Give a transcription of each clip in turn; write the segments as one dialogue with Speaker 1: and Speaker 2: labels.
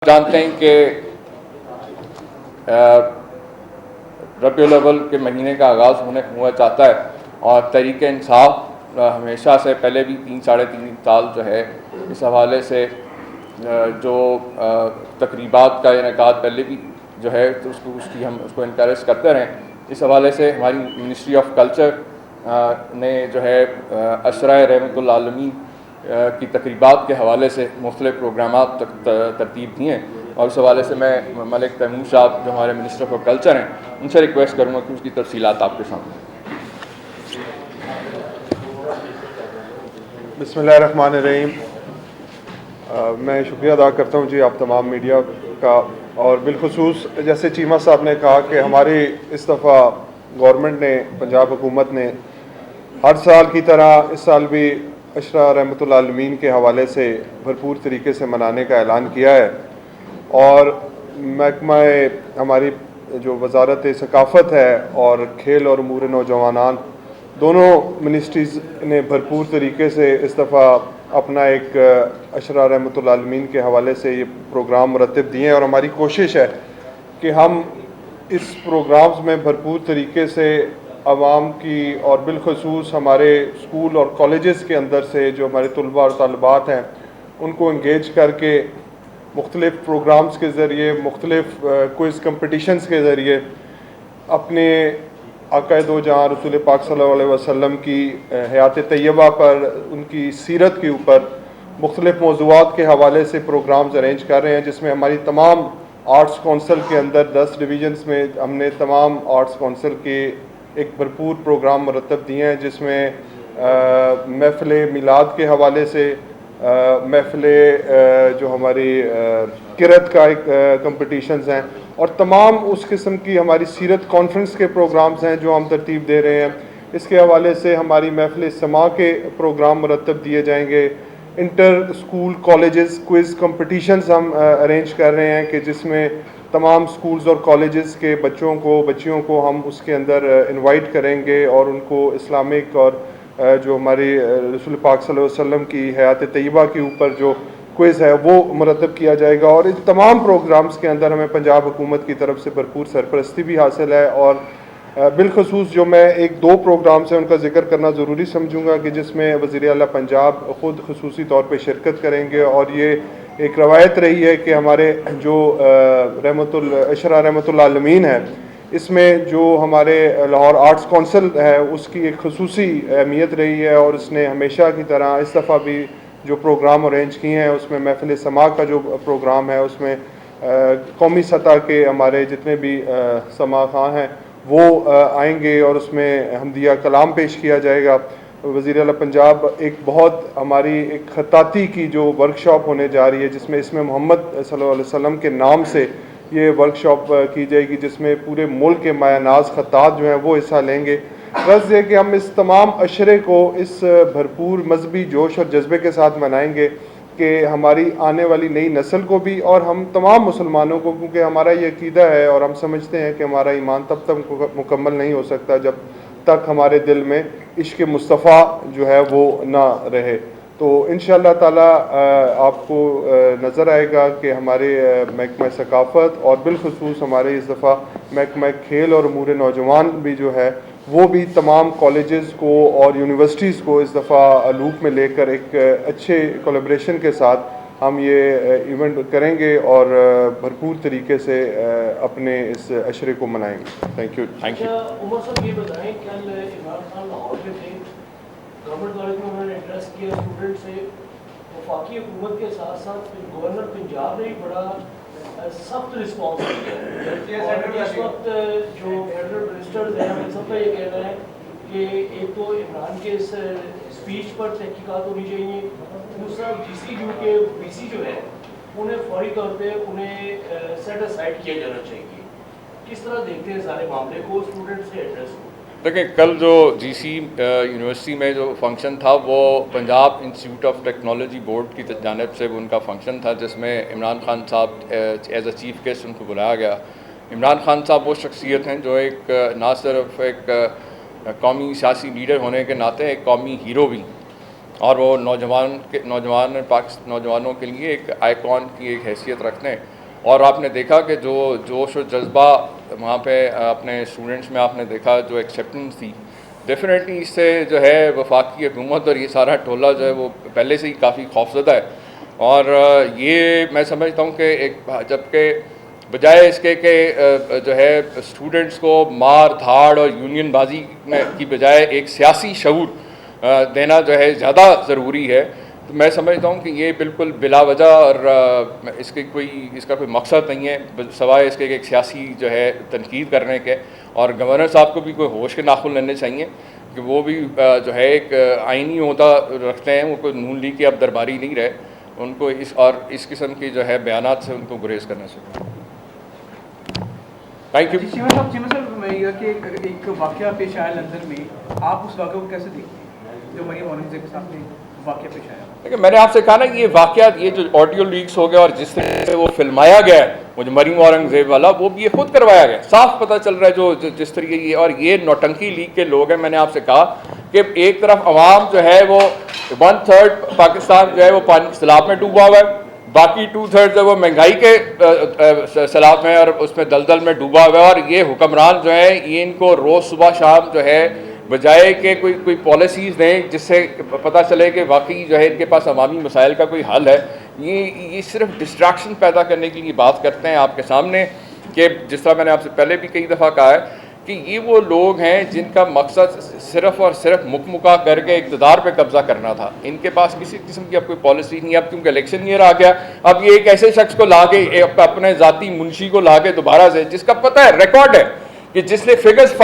Speaker 1: जानते हैं कि रबीउल अव्वल के महीने का आगाज़ हुआ चाहता है और तहरीक इंसाफ हमेशा से पहले भी 3-3.5 साल जो है इस हवाले से जो तकरीबात का इनेकाद पहले भी जो है तो हम उसको इनकरेज करते रहें। इस हवाले से हमारी मिनिस्ट्री ऑफ कल्चर ने जो है अशरा रहमतुल आलमीन की तकरीबात के हवाले से मुख्तलिफ़ प्रोग्राम तरतीब दिए हैं और इस हवाले से मैं मलिक तैमूर साहब जो हमारे मिनिस्टर फॉर कल्चर हैं उनसे रिक्वेस्ट करूँगा कि उसकी तफसीलात आपके सामने।
Speaker 2: बिस्मिल्लाहिर्रहमानिर्रहीम। मैं शुक्रिया अदा करता हूँ जी आप तमाम मीडिया का, और बिलखुसूस जैसे चीमा साहब ने कहा कि हमारी इस दफ़ा गवर्नमेंट ने, पंजाब हुकूमत ने हर साल की तरह इस साल भी अशरा रहमतुल आलमीन के हवाले से भरपूर तरीके से मनाने का ऐलान किया है। और महकमा हमारी जो वजारत सकाफ़त है और खेल और उमूर नौजवानान दोनों मिनिस्ट्रीज़ ने भरपूर तरीके से इस दफ़ा अपना एक अशरा रहमतुल आलमीन के हवाले से ये प्रोग्राम मुरतब दिए हैं और हमारी कोशिश है कि हम इस प्रोग्राम्स में भरपूर तरीके से आवाम की और बिलखसूस हमारे स्कूल और कॉलेजेस के अंदर से जो हमारे तलबा और तालिबात हैं उनको इंगेज करके मुख्तलिफ़ प्रोग्राम्स के ज़रिए, मुख्तलिफ़ क्विज़ कंपटिशन्स के ज़रिए अपने आक़ाए दो जहां रसूल पाक सल्लल्लाहु अलैहि वसल्लम की हयात तैयबा पर, उनकी सीरत के ऊपर मुख्तलिफ़ मौज़ूआत के हवाले से प्रोग्राम्स अरेंज कर रहे हैं, जिसमें हमारी तमाम आर्ट्स कौंसल के अंदर 10 डिवीज़न्स में हमने तमाम आर्ट्स कौंसल के एक भरपूर प्रोग्राम मुरतब दिए हैं, जिसमें महफ़िल मिलाद के हवाले से महफ़िल जो हमारी किरत का एक कंपटिशन्स हैं और तमाम उस किस्म की हमारी सीरत कॉन्फ्रेंस के प्रोग्राम्स हैं जो हम तरतीब दे रहे हैं। इसके हवाले से हमारी महफ़िल समा के प्रोग्राम मुरतब दिए जाएंगे। इंटर स्कूल कॉलेजेस क्विज़ कंपटिशन्स हम अरेंज कर रहे हैं कि जिसमें तमाम स्कूल्स और कॉलेजेस के बच्चियों को हम उसके अंदर इनवाइट करेंगे और उनको इस्लामिक और जो हमारी रसूल पाक सल्लल्लाहु अलैहि वसल्लम की हयात तैयबा के ऊपर जो क्विज़ है वो मुरतब किया जाएगा। और इन तमाम प्रोग्राम्स के अंदर हमें पंजाब हुकूमत की तरफ से भरपूर सरपरस्ती भी हासिल है। और बिलखसूस जो मैं 1-2 प्रोग्राम्स हैं उनका जिक्र करना ज़रूरी समझूंगा कि जिसमें वज़ीर आला पंजाब ख़ुद खसूसी तौर पर शिरकत करेंगे। और ये एक रवायत रही है कि हमारे जो अशरा रहमतुल आलमीन है, इसमें जो हमारे लाहौर आर्ट्स कौंसल है उसकी एक खसूसी अहमियत रही है और उसने हमेशा की तरह इस दफ़ा भी जो प्रोग्राम अरेंज किए हैं उसमें महफ़िल समा का जो प्रोग्राम है उसमें कौमी सतह के हमारे जितने भी समा खां हैं वो आएंगे और उसमें हमदिया कलाम पेश किया जाएगा। वज़ीर आला पंजाब एक बहुत हमारी एक खत्ताती की जो वर्कशॉप होने जा रही है, जिसमें इसमें मोहम्मद सल्लल्लाहु अलैहि वसल्लम के नाम से ये वर्कशॉप की जाएगी, जिसमें पूरे मुल्क के मायानाज खत्तात जो हैं वो हिस्सा लेंगे। गर्ज़ है कि हम इस तमाम अशरे को इस भरपूर मजहबी जोश और जज्बे के साथ मनाएंगे कि हमारी आने वाली नई नस्ल को भी और हम तमाम मुसलमानों को, क्योंकि हमारा ये अकीदा है और हम समझते हैं कि हमारा ईमान तब तक मुकम्मल नहीं हो सकता जब तक हमारे दिल में इश्क़ मुस्तफ़ा जो है वो ना रहे। तो इंशाअल्लाह ताला आपको नज़र आएगा कि हमारे महकमा सकाफ़त और बिलखसूस हमारे इस दफ़ा महकमा खेल और उमूर नौजवान भी जो है वो भी तमाम कॉलेजेस को और यूनिवर्सिटीज़ को इस दफ़ा लूप में लेकर एक अच्छे कोलैबोरेशन के साथ हम ये इवेंट करेंगे और भरपूर तरीके से अपने इस अशरे को मनाएंगे। Thank you.
Speaker 3: उमर साहब ये बताएं, कल इमरान खान लाहौर में थे, गवर्नमेंट कॉलेज में उन्होंने एड्रेस किया स्टूडेंट से, वफाकी हुकूमत के साथ साथ गवर्नर पंजाब ने भी बड़ा सख्त रिस्पॉन्स दिया और इस वक्त जो फेडरल मिनिस्टर्स हैं उन सबका ये कहना है कि एक तो इमरान के इस स्पीच पर तहकीकात होनी चाहिए, दूसरा GCU के VC जो है उन्हें फौरी तौर पे उन्हें सेट असाइड किया जाना चाहिए। किस तरह देखते हैं सारे मामले को, स्टूडेंट से एड्रेस को?
Speaker 1: देखिए, कल जो GC यूनिवर्सिटी में जो फंक्शन था वो Punjab institute of technology board की जानिब से उनका फंक्शन था, जिसमें इमरान खान साहब एज अ चीफ़ गेस्ट उनको बुलाया गया। इमरान खान साहब वो शख्सियत हैं जो एक ना सिर्फ एक कौमी सियासी लीडर होने के नाते एक कौमी हीरो भी और वो नौजवानों के लिए एक आइकॉन की एक हैसियत रखते हैं। और आपने देखा कि जो जोश और जज्बा वहाँ पे अपने स्टूडेंट्स में आपने देखा, जो एक्सेप्टेंस थी, डेफिनेटली इससे जो है वफाकी हुकूमत और ये सारा टोला जो है वो पहले से ही काफ़ी खौफजदा है। और ये मैं समझता हूँ कि एक जबकि बजाय इसके कि जो है स्टूडेंट्स को मार धाड़ और यूनियन बाजी की बजाय एक सियासी शऊर देना जो है ज़्यादा ज़रूरी है, तो मैं समझता हूँ कि ये बिल्कुल बिला वजह और इसका कोई मकसद नहीं है सवाए इसके एक सियासी जो है तनकीद करने के। और गवर्नर साहब को भी कोई होश के नाखुन लेने चाहिए कि वो भी जो है एक आइनी ओहदा रखते हैं, वो कोई नून लीग के अब दरबारी नहीं रहे, उनको इस किस्म की जो है बयानात से उनको गुरेज करना चाहिए। Thank you.
Speaker 4: चीमा साहब मैं ये कि एक वाक़या पेश आया लंदन में, आप उस वाक़े को कैसे देखते हैं जो मरियम औरंगज़ेब के साथ में वाक़या पेश आया?
Speaker 1: देखिए, मैंने आपसे कहा ना कि ये वाक़या, ये जो ऑडियो लीक्स हो गया और जिस तरह से वो फिल्माया गया है, वो जो मरियम औरंगज़ेब वाला, वो भी ये खुद करवाया गया, साफ पता चल रहा है जो जिस तरीके की। और ये नौटंकी लीग के लोग हैं। मैंने आपसे कहा कि एक तरफ अवाम जो है वो 1/3 पाकिस्तान जो है वो पानी सैलाब में डूबा हुआ है, बाकी 2/3 जो वो महंगाई के सैलाब में और उसमें दलदल में डूबा हुआ है। और ये हुक्मरान जो है ये इनको रोज़ सुबह शाम जो है बजाय कि कोई पॉलिसीज़ दें जिससे पता चले कि वाकई जो है इनके पास अवामी मसाइल का कोई हल है, ये सिर्फ डिस्ट्रैक्शन पैदा करने के लिए बात करते हैं आपके सामने। कि जिस तरह मैंने आपसे पहले भी कई दफ़ा कहा है कि ये वो लोग हैं जिनका मकसद सिर्फ़ और सिर्फ मुकमुका करके इक़्तिदार पे कब्ज़ा करना था। इनके पास किसी किस्म की अब कोई पॉलिसी नहीं है। अब क्योंकि इलेक्शन ईयर आ गया, अब ये एक ऐसे शख्स को ला के, अपने ज़ाती मुंशी को ला के दोबारा से, जिसका पता है रिकॉर्ड है कि जिसने फिगर्स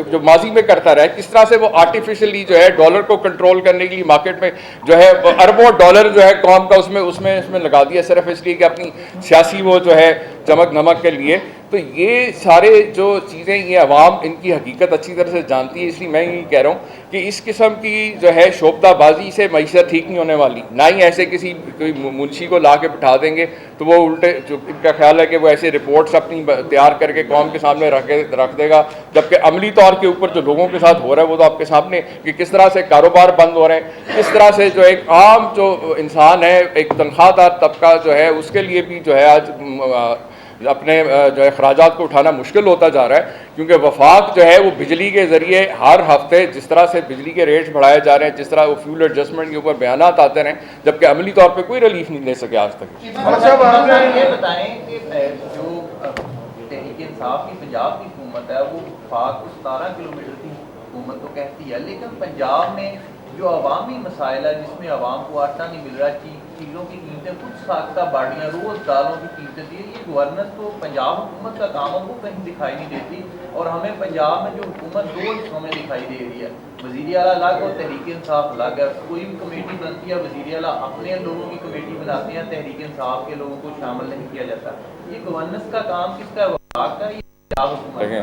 Speaker 1: जो माजी में करता रहा है, किस तरह से वो आर्टिफिशियली जो है डॉलर को कंट्रोल करने के लिए मार्केट में जो है अरबों डॉलर जो है कौम का उसमें लगा दिया, सिर्फ इसलिए कि अपनी सियासी वो जो है चमक नमक के लिए। तो ये सारे जो चीज़ें ये अवाम इनकी हकीकत अच्छी तरह से जानती है। इसलिए मैं यही कह रहा हूँ कि इस किस्म की जो है शोबदाबाजी से मईशत ठीक नहीं होने वाली। ना ही ऐसे कोई मुंशी को ला के बिठा देंगे तो वो उल्टे, जो इनका ख्याल है कि वो ऐसे रिपोर्ट्स अपनी तैयार करके कौम के सामने रख देगा, जबकि अमली तौर के ऊपर जो लोगों के साथ हो रहा है वो तो आपके सामने, कि किस तरह से कारोबार बंद हो रहे हैं, किस तरह से जो एक आम जो इंसान है, एक तनख्वाहदार तबका जो है, उसके लिए भी जो है आज अपने जो है अखराजात को उठाना मुश्किल होता जा रहा है। क्योंकि वफाक जो है वो बिजली के ज़रिए हर हफ्ते जिस तरह से बिजली के रेट्स बढ़ाए जा रहे हैं, जिस तरह वो फ्यूल एडजस्टमेंट के ऊपर बयानात आते रहे, जबकि अमली तौर पे कोई रिलीफ नहीं दे सके आज तक।
Speaker 5: ये बताएं कि जो तहरीक इंसाफ की पंजाब की हुकूमत है वो वफाक को 17 किलोमीटर की हुकूमत तो कहती है, लेकिन पंजाब में जो अवामी मसाइल है जिसमें अवाम को आटा नहीं मिल रहा, चीज़ों की कीमतें कुछ साख्ता बढ़ियाँ, रोज़ दालों की कीमतें दी, ये गवर्नेंस तो पंजाब हुकूमत का काम है, वो कहीं दिखाई नहीं देती। और हमें पंजाब में जो हुकूमत दो हिस्सों में दिखाई दे रही है, वज़ीर आला अलग और तहरीक इंसाफ अलग है। कोई भी कमेटी बनती है, वज़ीर आला अपने लोगों की कमेटी बनाते हैं, तहरीक इंसाफ के लोगों को शामिल नहीं किया जाता। ये गवर्नेंस का काम किसका है? वफाक का, ये पंजाब हुकूमत का?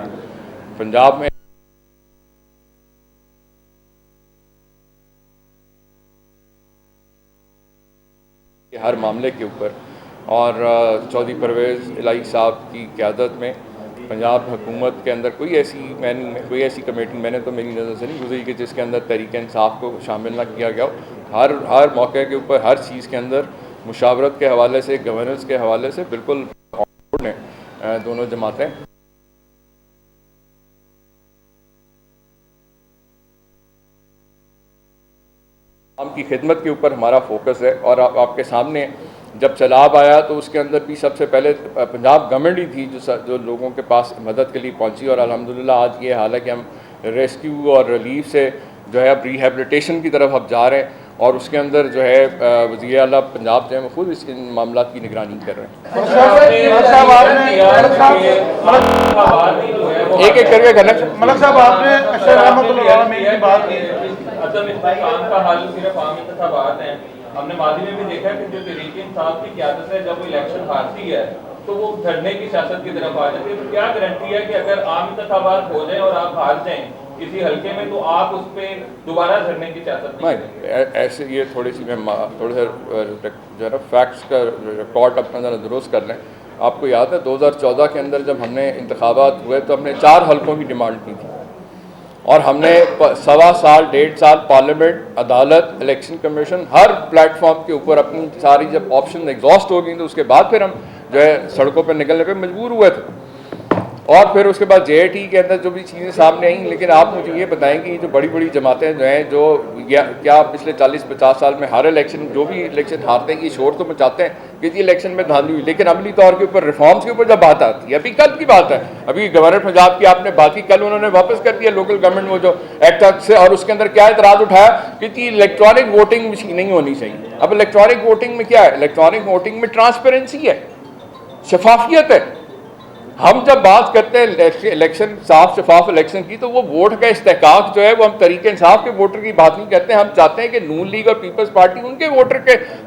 Speaker 1: पंजाब में हर मामले के ऊपर, और चौधरी परवेज़ इलाही साहब की क़यादत में पंजाब हुकूमत के अंदर कोई ऐसी कमेटी मैंने तो मेरी नज़र से नहीं गुजरी कि जिसके अंदर तहरीक इंसाफ को शामिल ना किया गया हो। हर मौके के ऊपर, हर चीज़ के अंदर मुशावरत के हवाले से, गवर्नेंस के हवाले से बिल्कुल दोनों जमातें। आम की खिदमत के ऊपर हमारा फोकस है। और आपके सामने जब सैलाब आया तो उसके अंदर भी सबसे पहले पंजाब गवर्नमेंट ही थी जो लोगों के पास मदद के लिए पहुंची। और अल्हम्दुलिल्लाह आज ये हाल है कि हम रेस्क्यू और रिलीफ से जो है अब रिहेबिलिटेशन की तरफ अब जा रहे हैं। और उसके अंदर जो है वज़ीर आला पंजाब जो है वो खुद इन मामला की निगरानी कर रहे हैं। एक एक करके करना।
Speaker 6: मलक साहब, आपने अशर रहमतुल्लाह में की बात की,
Speaker 7: असल में काम का हाल सिर्फ आम इंतखाबात हैं। हमने माजी में भी देखा कि जो तहरीक इंसाफ की क़यादत है, जब वो इलेक्शन हारती है तो वो धरने की सियासत की तरफ आ जाती है। तो क्या गारंटी है कि अगर आम इंतखाबात हो जाए और आप हार जाएं किसी हल्के में तो आप उस पर दोबारा धरने की सियासत नहीं?
Speaker 1: ऐसे ये थोड़े से जो है ना फैक्ट्स का रिकॉर्ड अपना ज़रा दुरुस्त कर लें। आपको याद है 2014 के अंदर जब हमने इंतखाबात हुए तो हमने 4 हल्कों की डिमांड की थी और हमने 1.25 साल 1.5 साल पार्लियामेंट, अदालत, इलेक्शन कमीशन, हर प्लेटफॉर्म के ऊपर अपनी सारी जब ऑप्शन एग्जॉस्ट हो गई तो उसके बाद फिर हम जो है सड़कों पर निकलने पे मजबूर हुए थे। और फिर उसके बाद JAT के अंदर जो भी चीज़ें सामने आई, लेकिन आप मुझे ये बताएं कि जो बड़ी बड़ी जमातें जो हैं, जो क्या पिछले 40-50 साल में हर इलेक्शन, जो भी इलेक्शन हारते हैं, कि शोर तो मचाते हैं कि जी इलेक्शन में धांधली हुई, लेकिन अमली तौर के ऊपर रिफॉर्म्स के ऊपर जब बात आती है, अभी कल की बात है, अभी गवर्नर पंजाब की आपने बात की, कल उन्होंने वापस कर दिया लोकल गवर्नमेंट वो जो एक्ट से, और उसके अंदर क्या एतराज़ उठाया कि इलेक्ट्रॉनिक वोटिंग मशीन नहीं होनी चाहिए। अब इलेक्ट्रॉनिक वोटिंग में क्या है? इलेक्ट्रॉनिक वोटिंग में ट्रांसपेरेंसी है, शफाफियत है। हम जब बात करते हैं इलेक्शन, साफ शफाफ इलेक्शन की, तो वो वोट का इस्तेहकाक जो है वो हम तरीके इंसाफ के वोटर की बात नहीं करते हैं। हम चाहते हैं कि नून लीग और पीपल्स पार्टी उनके वोटर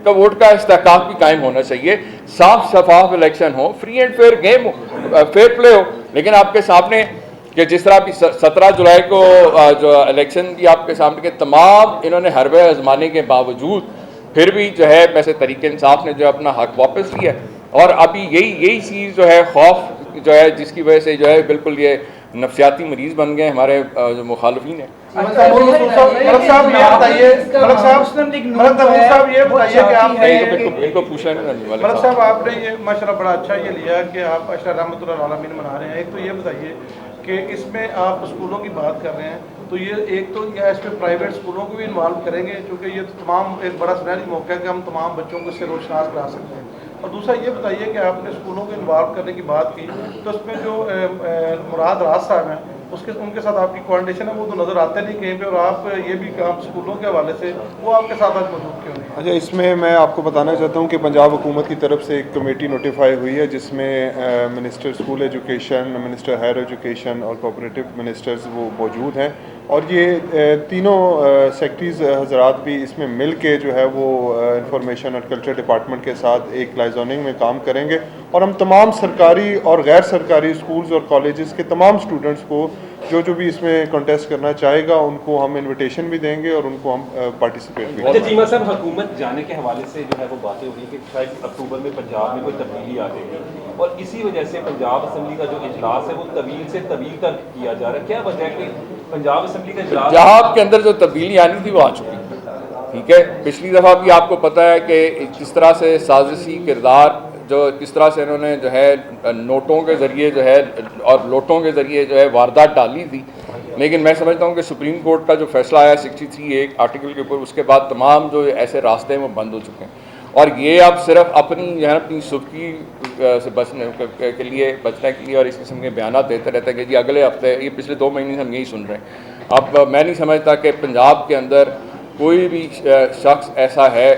Speaker 1: का वोट का इस्तेहकाक भी कायम होना चाहिए, साफ शफाफ इलेक्शन हो, फ्री एंड फेयर गेम हो, फेयर प्ले हो। लेकिन आपके सामने कि जिस तरह अभी 17 जुलाई को जो इलेक्शन की आपके सामने के तमाम इन्होंने हरबे आजमाने के बावजूद फिर भी जो है वैसे तरीके इंसाफ ने जो अपना हक वापस लिया, और अभी यही चीज़ जो है खौफ जो है, जिसकी वजह से जो है बिल्कुल ये नफसियाती मरीज बन गए हमारे जो मुखालफिन है।
Speaker 6: मलक साहब ये बताइए कि आपने
Speaker 1: इनको पूछ लेना
Speaker 6: मलक साहब, आपने ये माशाल्लाह बड़ा अच्छा ये लिया कि आप अशरा रहमतुल्लाह अलैहि मना रहे हैं। एक तो ये बताइए कि इसमें आप स्कूलों की बात कर रहे हैं, तो ये एक तो या इसमें प्राइवेट स्कूलों को भी इन्वॉल्व करेंगे, क्योंकि ये तमाम एक बड़ा सुनहरी मौका है कि हम तमाम बच्चों को इससे रोशनास करा सकते हैं। और दूसरा ये बताइए कि आपने स्कूलों को इन्वॉल्व करने की बात की, तो उसमें जो मुराद राज साहब हैं उनके साथ आपकी कोऑर्डिनेशन है, वो तो नज़र आते नहीं कहीं पे, और आप ये भी काम स्कूलों के हवाले से वो आपके साथ आज मौजूद क्यों नहीं?
Speaker 2: अच्छा, इसमें मैं आपको बताना चाहता हूँ कि पंजाब हुकूमत की तरफ से एक कमेटी नोटिफाई हुई है, जिसमें minister school education, minister higher education और कोऑपरेटिव मिनिस्टर्स वो मौजूद हैं, और ये तीनों सेक्रेटरीज हजरात भी इसमें मिल के जो है वो इंफॉर्मेशन और कल्चर डिपार्टमेंट के साथ एक लाइजोनिंग में काम करेंगे, और हम तमाम सरकारी और गैर सरकारी स्कूल्स और कॉलेजेस के तमाम स्टूडेंट्स को जो भी इसमें कॉन्टेस्ट करना चाहेगा उनको हम इनविटेशन भी देंगे और उनको हम पार्टिसिपेट भी करेंगे।
Speaker 8: चीमा साहब, हुकूमत जाने के हवाले से जो है वो बातें हो रही है कि शायद अक्टूबर में पंजाब में कोई तब्दीली आ जाएगी, और इसी वजह से पंजाब असम्बली का जो इजलास है वो तवील से तवील तक किया जा रहा है। क्या वजह है कि पंजाब असम्बली का इजलास
Speaker 1: पंजाब के अंदर जो तब्दीली आनी थी वो आ चुकी है, ठीक है। पिछली दफ़ा भी आपको पता है कि किस तरह से साजिशी किरदार जो किस तरह से इन्होंने जो है नोटों के ज़रिए जो है और लोटों के ज़रिए जो है वारदात डाली थी। लेकिन मैं समझता हूँ कि सुप्रीम कोर्ट का जो फैसला आया 63A आर्टिकल के ऊपर, उसके बाद तमाम जो ऐसे रास्ते हैं वो बंद हो चुके हैं, और ये अब सिर्फ अपनी सुबकी से बचने के लिए और इस किस्म के बयान देते रहते हैं कि जी अगले हफ्ते, ये पिछले 2 महीने से हम यही सुन रहे हैं। अब मैं नहीं समझता कि पंजाब के अंदर कोई भी शख्स ऐसा है,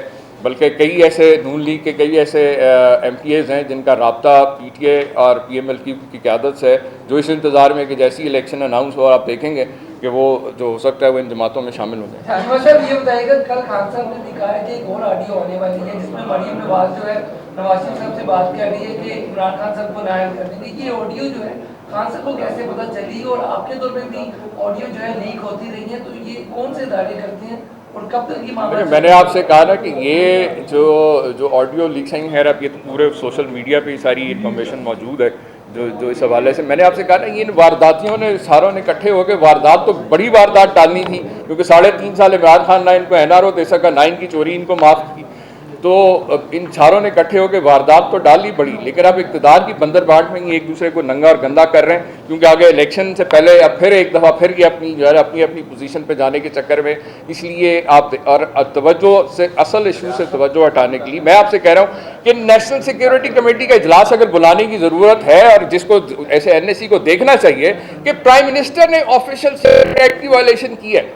Speaker 1: बल्कि कई ऐसे नून लीग के कई ऐसे MPAs हैं जिनका राब्ता PTA और PML की क़यादत से है, जो इस इंतज़ार में कि जैसी इलेक्शन अनाउंस हो, आप देखेंगे कि वो जो हो सकता है वो इन जमातों में शामिल हो जाए।
Speaker 9: साहब ये बताइएगा, कल खान साहब ने दिखाया कि एक और ऑडियो होने वाली है जिसमें मरियम नवाज जो है नवाज शरीफ साहब से बात कर रही है कि इमरान खान साहब को नायल कर देंगे। ये ऑडियो जो है खान साहब को कैसे पता चली, और आपके दौर में भी ऑडियो जो है लीक होती रही है, तो ये कौन से इदारे करते हैं और कब तक ये मामला?
Speaker 1: मैंने आपसे कहा ना कि ये जो ऑडियो लीक्स हैं, खैर अब ये तो पूरे सोशल मीडिया पे सारी इन्फॉर्मेशन मौजूद है जो इस हवाले से। मैंने आपसे कहा ना, ये वारदातियों ने सारों ने इकट्ठे होकर वारदात, तो बड़ी वारदात डालनी थी, क्योंकि 3.5 साल इमरान खान ना इनको NRO दे सका, ना इनकी चोरी इनको माफ़ की, तो इन चारों ने इकट्ठे होकर वारदात तो डाली बड़ी। लेकिन अब इक़्तिदार की बंदरबाट में ही एक दूसरे को नंगा और गंदा कर रहे हैं, क्योंकि आगे इलेक्शन से पहले अब फिर एक दफ़ा फिर ये अपनी पोजीशन पे जाने के चक्कर में, इसलिए आप और तवज्जो से असल इशू से तवज्जो हटाने के लिए मैं आपसे कह रहा हूँ कि नेशनल सिक्योरिटी कमेटी का इजलास अगर बुलाने की ज़रूरत है, और जिसको ऐसे NSC को देखना चाहिए कि प्राइम मिनिस्टर ने ऑफिशियल सिक्योरिटी एक्ट की वायलेशन की है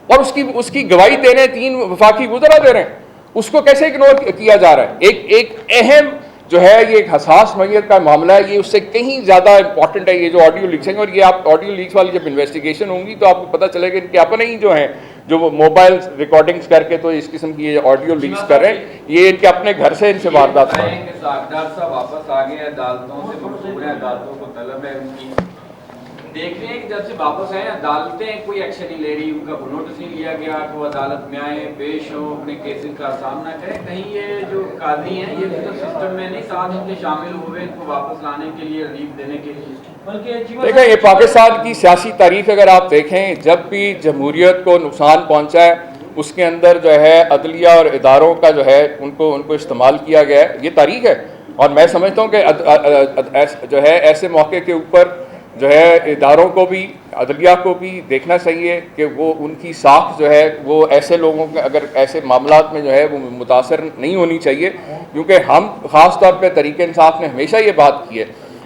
Speaker 1: और उसकी गवाही दे रहे हैं, 3 वफाकी वुज़रा दे रहे हैं, उसको कैसे इग्नोर किया जा रहा है? एक अहम जो है, ये एक हसास नौइयत का मामला है, ये उससे कहीं ज़्यादा इंपॉर्टेंट है ये जो ऑडियो लीक्स हैं। और ये आप ऑडियो लीक्स वाली जब इन्वेस्टिगेशन होंगी तो आपको पता चलेगा इनके अपने ही जो हैं, जो वो मोबाइल रिकॉर्डिंग्स करके तो इस किस्म की ये ऑडियो लीक्स कर रहे हैं, ये इनके अपने घर से इनसे वारदात
Speaker 10: वापस आ गए, अदालतों से मंसूर है, अदालतों को तलब है उनकी देख रहे हैं कि जब से वापस आए अदालतें कोई एक्शन नहीं ले रही, उनका कोई नोटिस नहीं लिया गया कि वो अदालत में आए, पेश हो, अपने केसेस का सामना करें। कहीं ये जो काजी हैं ये तो सिस्टम में नहीं साथ इनके शामिल हुए इनको वापस लाने के लिए, रिलीफ देने के लिए, बल्कि
Speaker 1: देखें ये पाकिस्तान की सियासी तारीख अगर आप देखें, जब भी जमहूरियत को नुकसान पहुँचा है उसके अंदर जो है अदलिया और इदारों का जो है उनको इस्तेमाल किया गया है, ये तारीख है। और मैं समझता हूँ कि जो है ऐसे मौके के ऊपर जो है इदारों को भी, अदलिया को भी देखना चाहिए कि वो उनकी साख जो है वो ऐसे लोगों के अगर ऐसे मामलात में जो है वो मुतासर नहीं होनी चाहिए, क्योंकि हम ख़ास तौर पे तरीके इंसाफ ने हमेशा ये बात की है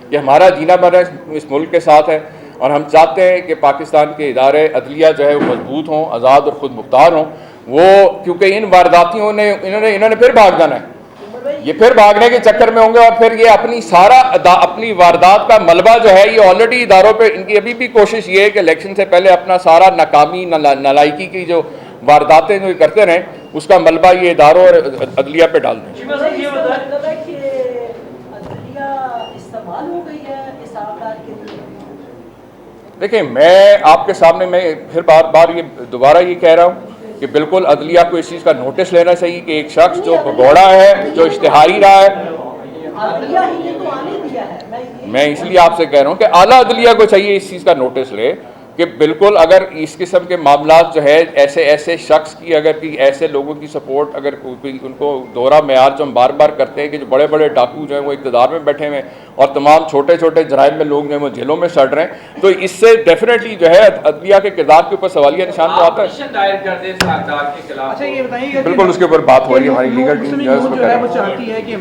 Speaker 1: कि हमारा जीना मरना इस मुल्क के साथ है और हम चाहते हैं कि पाकिस्तान के इदारे अदलिया जो है वो मजबूत हों, आज़ाद और ख़ुद मुख्तार हों। वो क्योंकि इन वारदातियों ने इन्होंने फिर भाग जाना है, ये फिर भागने के चक्कर में होंगे और फिर ये अपनी वारदात का मलबा जो है ये ऑलरेडी इदारों पे, इनकी अभी भी कोशिश ये है कि इलेक्शन से पहले अपना सारा नाकामी नालायकी की जो वारदातें जो करते रहें उसका मलबा ये इदारों और अदलिया पे डाल दें। देखिए मैं आपके सामने मैं फिर बार ये दोबारा ये कह रहा हूँ कि बिल्कुल अदलिया को इस चीज़ का नोटिस लेना चाहिए कि एक शख्स जो भगोड़ा है, जो इश्तिहारी रहा है, मैं इसलिए आपसे कह रहा हूँ कि आला अदलिया को चाहिए इस चीज़ का नोटिस ले कि बिल्कुल अगर इस किस्म के मामलात जो है ऐसे शख्स की अगर कि ऐसे लोगों की सपोर्ट अगर उनको दोहरा मेयार जो हम बार बार करते हैं कि जो बड़े बड़े डाकू जो हैं वो इक़्तिदार में बैठे हुए हैं और तमाम छोटे छोटे जराइम में लोग जो हैं वो जेलों में सड़ रहे हैं, तो इससे डेफिनेटली जो है अदलिया के किरदार के ऊपर सवालिया निशान तो आता है।
Speaker 10: दायर कर दें इस हकदार के खिलाफ।
Speaker 4: अच्छा ये बताइए
Speaker 1: बिल्कुल उसके ऊपर बात हो रही है, हमारी लीगल टीम जो है
Speaker 4: वो चाहती है कि